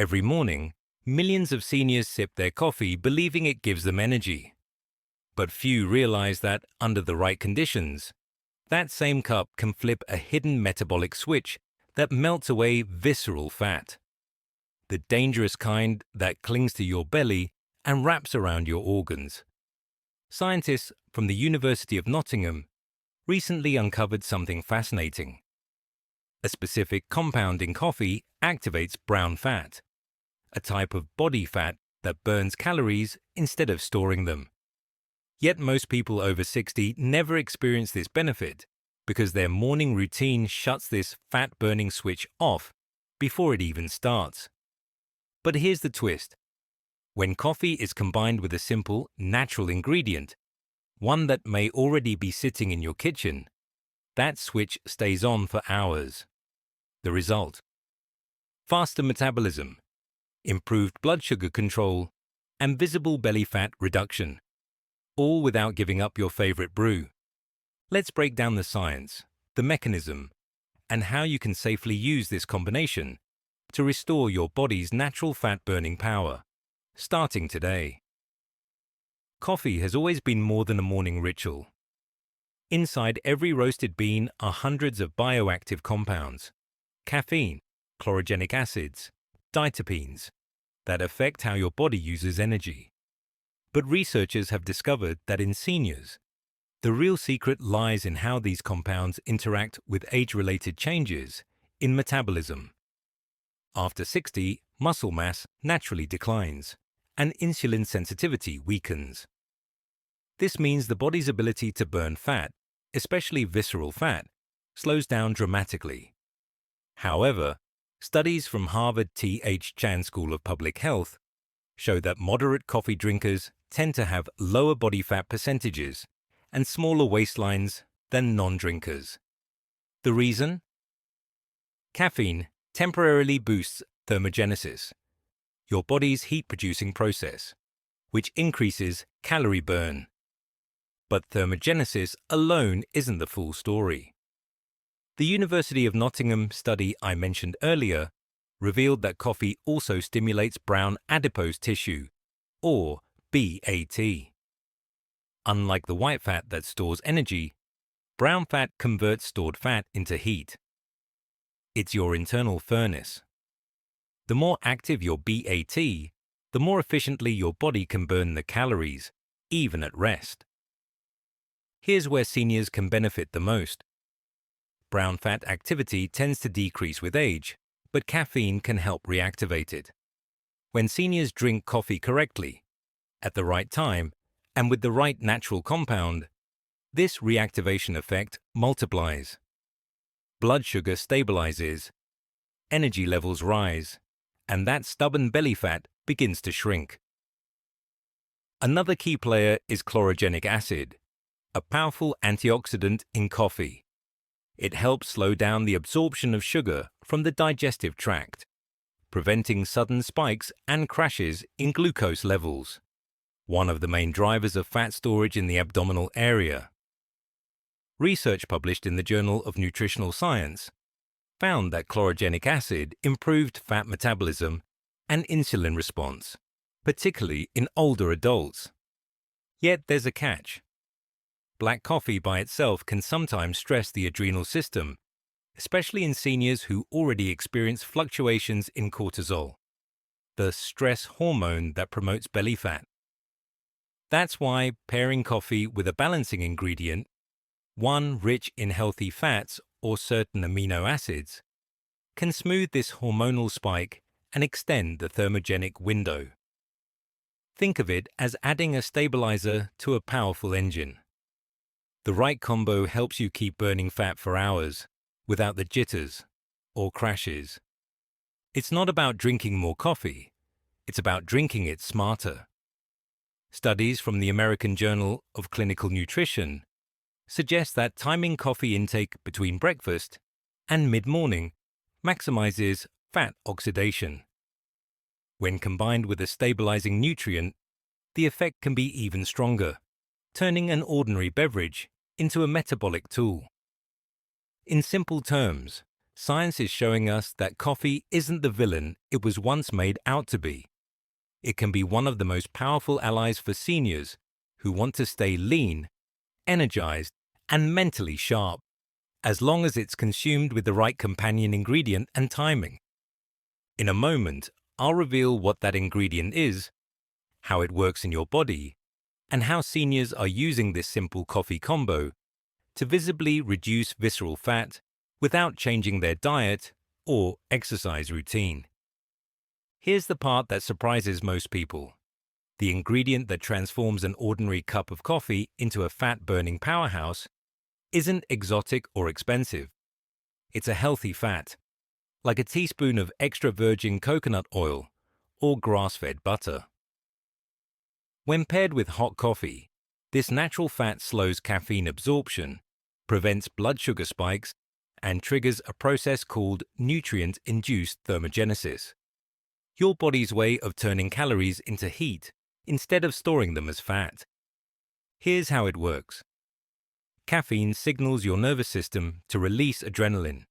Every morning, millions of seniors sip their coffee believing it gives them energy. But few realize that, under the right conditions, that same cup can flip a hidden metabolic switch that melts away visceral fat, the dangerous kind that clings to your belly and wraps around your organs. Scientists from the University of Nottingham recently uncovered something fascinating. A specific compound in coffee activates brown fat, a type of body fat that burns calories instead of storing them. Yet most people over 60 never experience this benefit because their morning routine shuts this fat-burning switch off before it even starts. But here's the twist. When coffee is combined with a simple, natural ingredient, one that may already be sitting in your kitchen, that switch stays on for hours. The result? Faster metabolism, improved blood sugar control, and visible belly fat reduction, all without giving up your favorite brew. Let's break down the science, the mechanism, and how you can safely use this combination to restore your body's natural fat-burning power, starting today. Coffee has always been more than a morning ritual. Inside every roasted bean are hundreds of bioactive compounds, caffeine, chlorogenic acids, diterpenes, that affect how your body uses energy. But researchers have discovered that in seniors, the real secret lies in how these compounds interact with age-related changes in metabolism. After 60, muscle mass naturally declines, and insulin sensitivity weakens. This means the body's ability to burn fat, especially visceral fat, slows down dramatically. However, studies from Harvard T.H. Chan School of Public Health show that moderate coffee drinkers tend to have lower body fat percentages and smaller waistlines than non-drinkers. The reason? Caffeine temporarily boosts thermogenesis, your body's heat-producing process, which increases calorie burn. But thermogenesis alone isn't the full story. The University of Nottingham study I mentioned earlier revealed that coffee also stimulates brown adipose tissue, or BAT. Unlike the white fat that stores energy, brown fat converts stored fat into heat. It's your internal furnace. The more active your BAT, the more efficiently your body can burn the calories, even at rest. Here's where seniors can benefit the most. Brown fat activity tends to decrease with age, but caffeine can help reactivate it. When seniors drink coffee correctly, at the right time, and with the right natural compound, this reactivation effect multiplies. Blood sugar stabilizes, energy levels rise, and that stubborn belly fat begins to shrink. Another key player is chlorogenic acid, a powerful antioxidant in coffee. It helps slow down the absorption of sugar from the digestive tract, preventing sudden spikes and crashes in glucose levels, one of the main drivers of fat storage in the abdominal area. Research published in the Journal of Nutritional Science found that chlorogenic acid improved fat metabolism and insulin response, particularly in older adults. Yet there's a catch. Black coffee by itself can sometimes stress the adrenal system, especially in seniors who already experience fluctuations in cortisol, the stress hormone that promotes belly fat. That's why pairing coffee with a balancing ingredient, one rich in healthy fats or certain amino acids, can smooth this hormonal spike and extend the thermogenic window. Think of it as adding a stabilizer to a powerful engine. The right combo helps you keep burning fat for hours without the jitters or crashes. It's not about drinking more coffee, it's about drinking it smarter. Studies from the American Journal of Clinical Nutrition suggest that timing coffee intake between breakfast and mid-morning maximizes fat oxidation. When combined with a stabilizing nutrient, the effect can be even stronger, turning an ordinary beverage into a metabolic tool. In simple terms, Science is showing us that coffee isn't the villain it was once made out to be. It can be one of the most powerful allies for seniors who want to stay lean, energized, and mentally sharp, as long as it's consumed with the right companion ingredient and timing. In a moment, I'll reveal what that ingredient is, how it works in your body, and how seniors are using this simple coffee combo to visibly reduce visceral fat without changing their diet or exercise routine. Here's the part that surprises most people. The ingredient that transforms an ordinary cup of coffee into a fat-burning powerhouse isn't exotic or expensive. It's a healthy fat, like a teaspoon of extra virgin coconut oil or grass-fed butter. When paired with hot coffee, this natural fat slows caffeine absorption, prevents blood sugar spikes, and triggers a process called nutrient-induced thermogenesis, your body's way of turning calories into heat instead of storing them as fat. Here's how it works. Caffeine signals your nervous system to release adrenaline,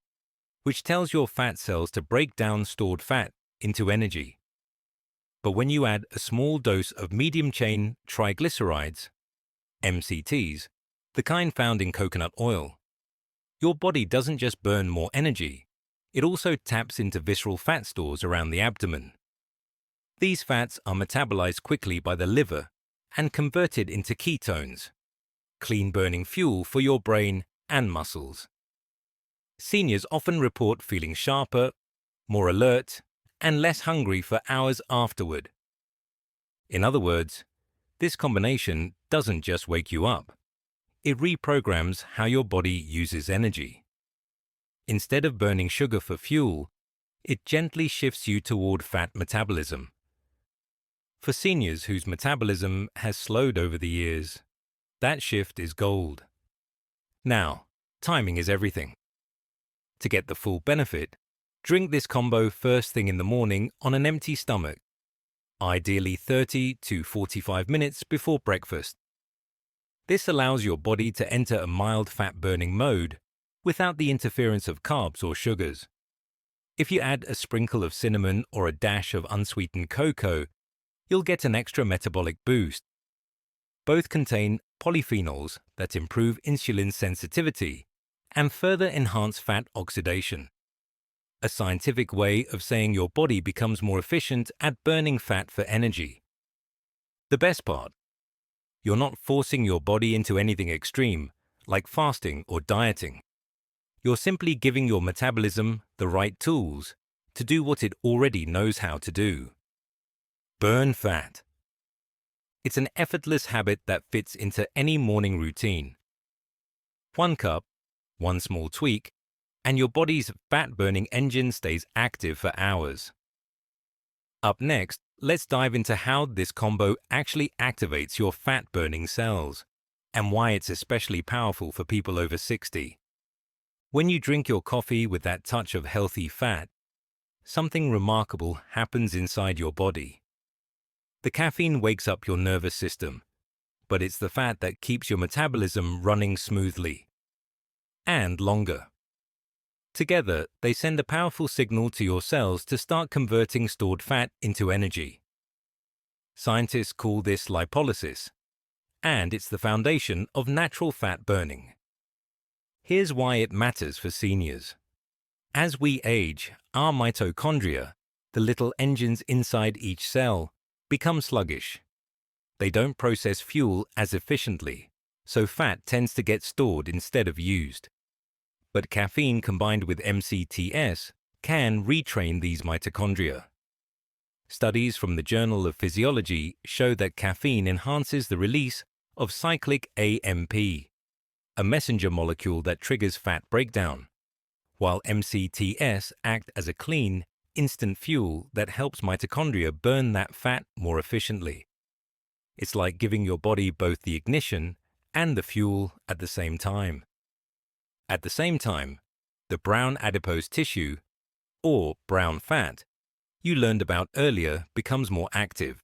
which tells your fat cells to break down stored fat into energy. But when you add a small dose of medium-chain triglycerides, MCTs, the kind found in coconut oil, your body doesn't just burn more energy, it also taps into visceral fat stores around the abdomen. These fats are metabolized quickly by the liver and converted into ketones, clean-burning fuel for your brain and muscles. Seniors often report feeling sharper, more alert, and less hungry for hours afterward. In other words, this combination doesn't just wake you up. It reprograms how your body uses energy. Instead of burning sugar for fuel, it gently shifts you toward fat metabolism. For seniors whose metabolism has slowed over the years, that shift is gold. Now, timing is everything. To get the full benefit, drink this combo first thing in the morning on an empty stomach, ideally 30 to 45 minutes before breakfast. This allows your body to enter a mild fat-burning mode without the interference of carbs or sugars. If you add a sprinkle of cinnamon or a dash of unsweetened cocoa, you'll get an extra metabolic boost. Both contain polyphenols that improve insulin sensitivity and further enhance fat oxidation, a scientific way of saying your body becomes more efficient at burning fat for energy. The best part: you're not forcing your body into anything extreme, like fasting or dieting. You're simply giving your metabolism the right tools to do what it already knows how to do. Burn fat. It's an effortless habit that fits into any morning routine. 1 cup, 1 small tweak, and your body's fat-burning engine stays active for hours. Up next, let's dive into how this combo actually activates your fat-burning cells and why it's especially powerful for people over 60. When you drink your coffee with that touch of healthy fat, something remarkable happens inside your body. The caffeine wakes up your nervous system, but it's the fat that keeps your metabolism running smoothly and longer. Together, they send a powerful signal to your cells to start converting stored fat into energy. Scientists call this lipolysis, and it's the foundation of natural fat burning. Here's why it matters for seniors. As we age, our mitochondria, the little engines inside each cell, become sluggish. They don't process fuel as efficiently, so fat tends to get stored instead of used. But caffeine combined with MCTs can retrain these mitochondria. Studies from the Journal of Physiology show that caffeine enhances the release of cyclic AMP, a messenger molecule that triggers fat breakdown, while MCTs act as a clean, instant fuel that helps mitochondria burn that fat more efficiently. It's like giving your body both the ignition and the fuel at the same time. At the same time, the brown adipose tissue, or brown fat, you learned about earlier becomes more active.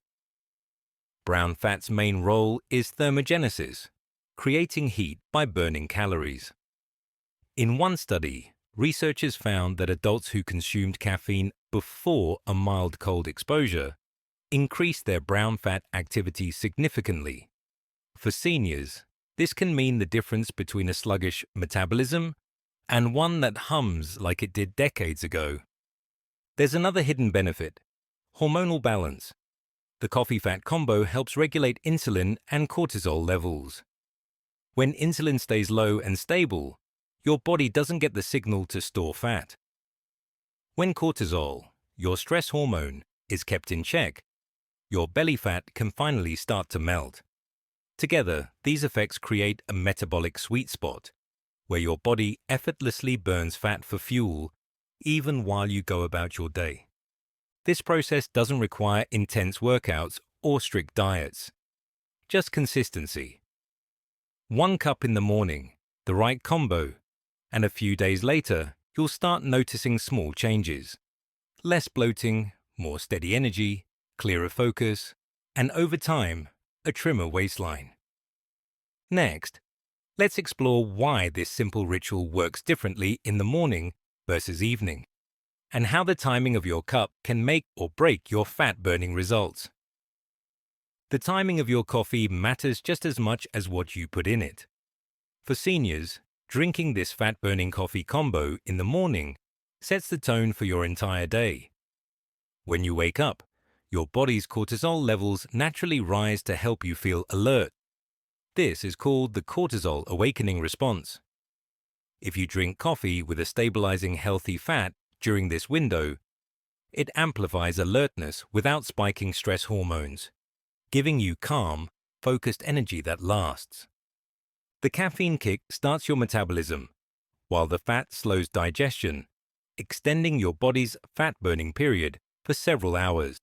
Brown fat's main role is thermogenesis, creating heat by burning calories. In one study, researchers found that adults who consumed caffeine before a mild cold exposure increased their brown fat activity significantly. For seniors, this can mean the difference between a sluggish metabolism and one that hums like it did decades ago. There's another hidden benefit: hormonal balance. The coffee-fat combo helps regulate insulin and cortisol levels. When insulin stays low and stable, your body doesn't get the signal to store fat. When cortisol, your stress hormone, is kept in check, your belly fat can finally start to melt. Together, these effects create a metabolic sweet spot, where your body effortlessly burns fat for fuel even while you go about your day. This process doesn't require intense workouts or strict diets, just consistency. 1 cup in the morning, the right combo, and a few days later, you'll start noticing small changes. Less bloating, more steady energy, clearer focus, and over time, a trimmer waistline. Next, let's explore why this simple ritual works differently in the morning versus evening, and how the timing of your cup can make or break your fat-burning results. The timing of your coffee matters just as much as what you put in it. For seniors, drinking this fat-burning coffee combo in the morning sets the tone for your entire day. When you wake up, your body's cortisol levels naturally rise to help you feel alert. This is called the cortisol awakening response. If you drink coffee with a stabilizing healthy fat during this window, it amplifies alertness without spiking stress hormones, giving you calm, focused energy that lasts. The caffeine kick starts your metabolism, while the fat slows digestion, extending your body's fat-burning period for several hours.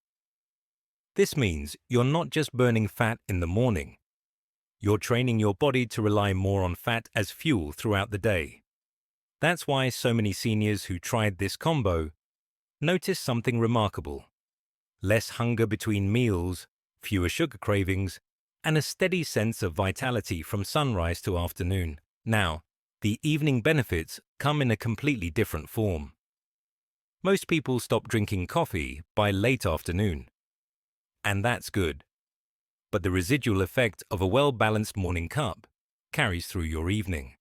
This means you're not just burning fat in the morning. You're training your body to rely more on fat as fuel throughout the day. That's why so many seniors who tried this combo noticed something remarkable: less hunger between meals, fewer sugar cravings, and a steady sense of vitality from sunrise to afternoon. Now, the evening benefits come in a completely different form. Most people stop drinking coffee by late afternoon, and that's good. But the residual effect of a well-balanced morning cup carries through your evening.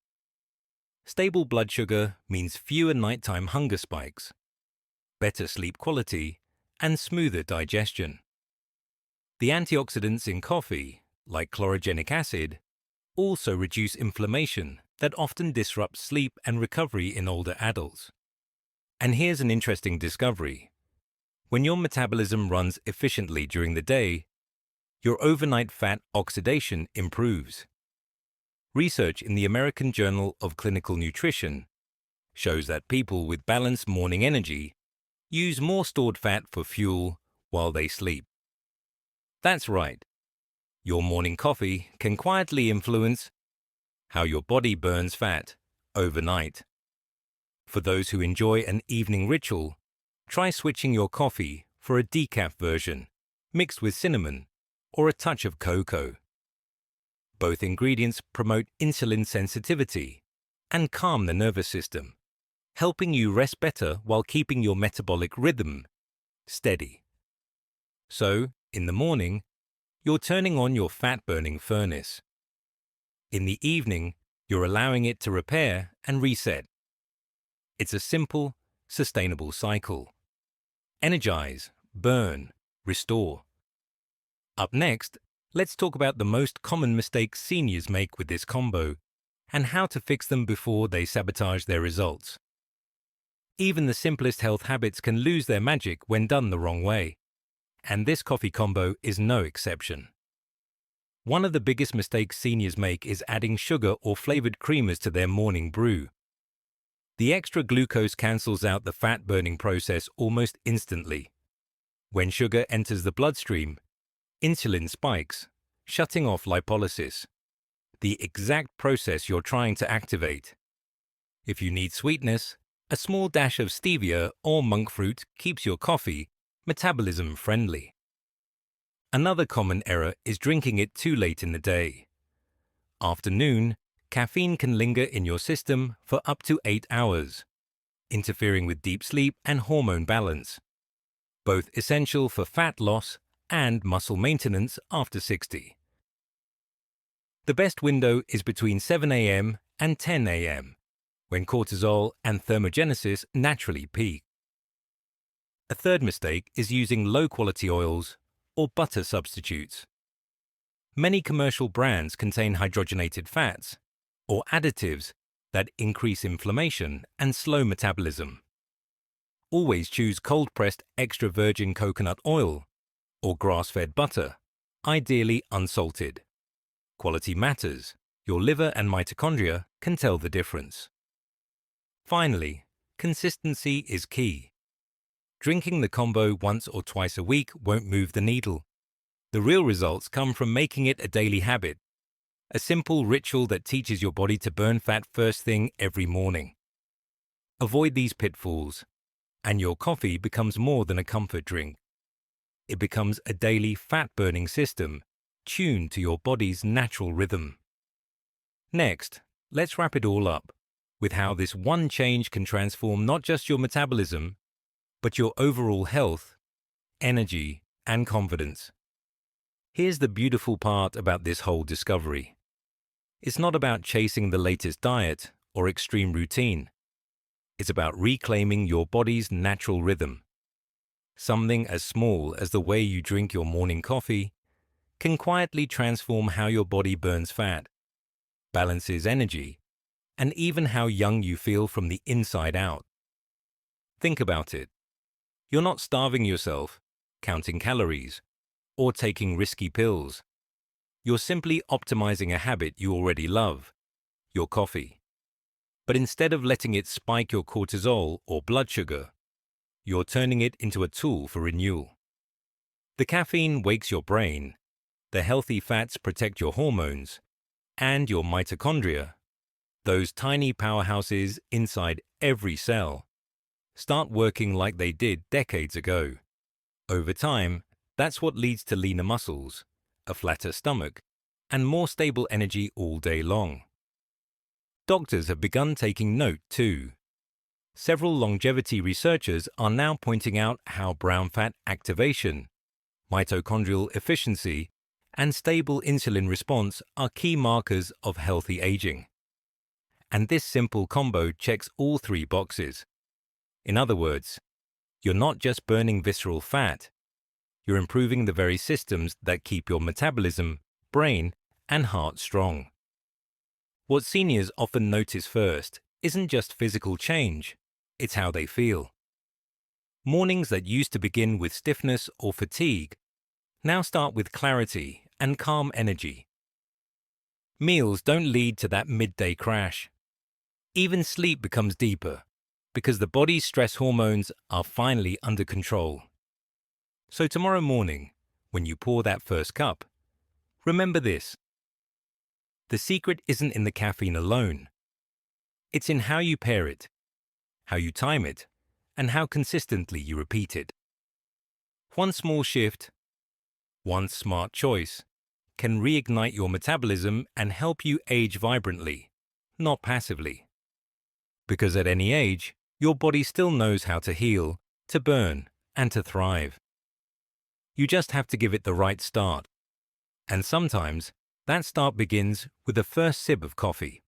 Stable blood sugar means fewer nighttime hunger spikes, better sleep quality, and smoother digestion. The antioxidants in coffee, like chlorogenic acid, also reduce inflammation that often disrupts sleep and recovery in older adults. And here's an interesting discovery: when your metabolism runs efficiently during the day, your overnight fat oxidation improves. Research in the American Journal of Clinical Nutrition shows that people with balanced morning energy use more stored fat for fuel while they sleep. That's right. Your morning coffee can quietly influence how your body burns fat overnight. For those who enjoy an evening ritual, try switching your coffee for a decaf version, mixed with cinnamon or a touch of cocoa. Both ingredients promote insulin sensitivity and calm the nervous system, helping you rest better while keeping your metabolic rhythm steady. So, in the morning, you're turning on your fat-burning furnace. In the evening, you're allowing it to repair and reset. It's a simple, sustainable cycle. Energize, burn, restore. Up next, let's talk about the most common mistakes seniors make with this combo and how to fix them before they sabotage their results. Even the simplest health habits can lose their magic when done the wrong way, and this coffee combo is no exception. One of the biggest mistakes seniors make is adding sugar or flavored creamers to their morning brew. The extra glucose cancels out the fat-burning process almost instantly. When sugar enters the bloodstream, insulin spikes, shutting off lipolysis, the exact process you're trying to activate. If you need sweetness, a small dash of stevia or monk fruit keeps your coffee metabolism friendly. Another common error is drinking it too late in the day. After noon, caffeine can linger in your system for up to 8 hours, interfering with deep sleep and hormone balance, both essential for fat loss and muscle maintenance after 60. The best window is between 7 a.m. and 10 a.m., when cortisol and thermogenesis naturally peak. A third mistake is using low-quality oils or butter substitutes. Many commercial brands contain hydrogenated fats or additives that increase inflammation and slow metabolism. Always choose cold-pressed extra virgin coconut oil or grass-fed butter, ideally unsalted. Quality matters. Your liver and mitochondria can tell the difference. Finally, consistency is key. Drinking the combo once or twice a week won't move the needle. The real results come from making it a daily habit, a simple ritual that teaches your body to burn fat first thing every morning. Avoid these pitfalls, and your coffee becomes more than a comfort drink. It becomes a daily fat-burning system tuned to your body's natural rhythm. Next, let's wrap it all up with how this one change can transform not just your metabolism, but your overall health, energy, and confidence. Here's the beautiful part about this whole discovery. It's not about chasing the latest diet or extreme routine. It's about reclaiming your body's natural rhythm. Something as small as the way you drink your morning coffee can quietly transform how your body burns fat, balances energy, and even how young you feel from the inside out. Think about it. You're not starving yourself, counting calories, or taking risky pills. You're simply optimizing a habit you already love, your coffee. But instead of letting it spike your cortisol or blood sugar, you're turning it into a tool for renewal. The caffeine wakes your brain, the healthy fats protect your hormones, and your mitochondria, those tiny powerhouses inside every cell, start working like they did decades ago. Over time, that's what leads to leaner muscles, a flatter stomach, and more stable energy all day long. Doctors have begun taking note too. Several longevity researchers are now pointing out how brown fat activation, mitochondrial efficiency, and stable insulin response are key markers of healthy aging. And this simple combo checks all three boxes. In other words, you're not just burning visceral fat, you're improving the very systems that keep your metabolism, brain, and heart strong. What seniors often notice first isn't just physical change, it's how they feel. Mornings that used to begin with stiffness or fatigue now start with clarity and calm energy. Meals don't lead to that midday crash. Even sleep becomes deeper because the body's stress hormones are finally under control. So tomorrow morning, when you pour that first cup, remember this. The secret isn't in the caffeine alone. It's in how you pair it, how you time it, and how consistently you repeat it. One small shift, one smart choice, can reignite your metabolism and help you age vibrantly, not passively. Because at any age, your body still knows how to heal, to burn, and to thrive. You just have to give it the right start. And sometimes, that start begins with the first sip of coffee.